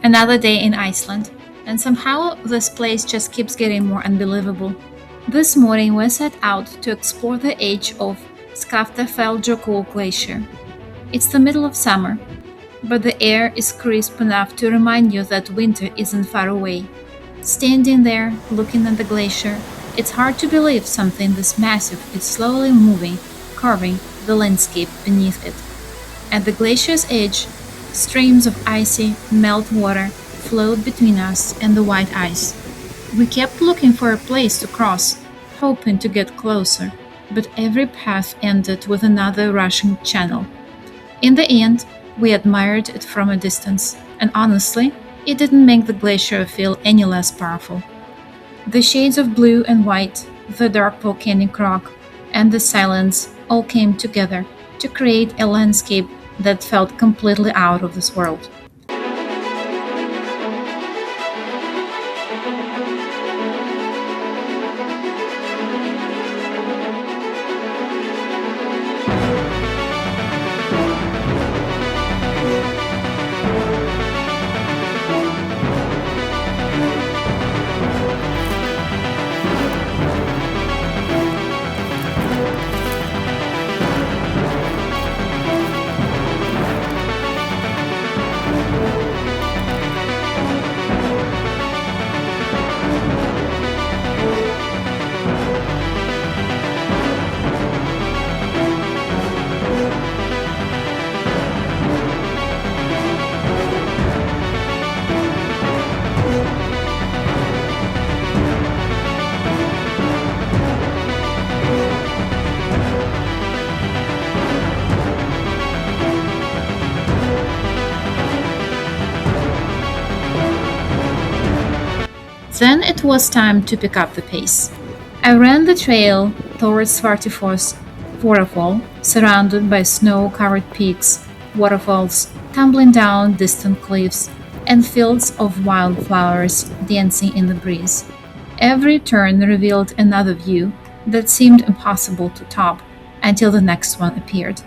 Another day in Iceland, and somehow this place just keeps getting more unbelievable. This morning we set out to explore the edge of Skaftafellsjökull Glacier. It's the middle of summer, but the air is crisp enough to remind you that winter isn't far away. Standing there, looking at the glacier, it's hard to believe something this massive is slowly moving, carving the landscape beneath it. At the glacier's edge, streams of icy, melt water flowed between us and the white ice. We kept looking for a place to cross, hoping to get closer, but every path ended with another rushing channel. In the end, we admired it from a distance, and honestly, it didn't make the glacier feel any less powerful. The shades of blue and white, the dark volcanic rock, and the silence all came together to create a landscape that felt completely out of this world. Then it was time to pick up the pace. I ran the trail towards Svartifoss Waterfall, surrounded by snow-covered peaks, waterfalls tumbling down distant cliffs, and fields of wildflowers dancing in the breeze. Every turn revealed another view that seemed impossible to top until the next one appeared.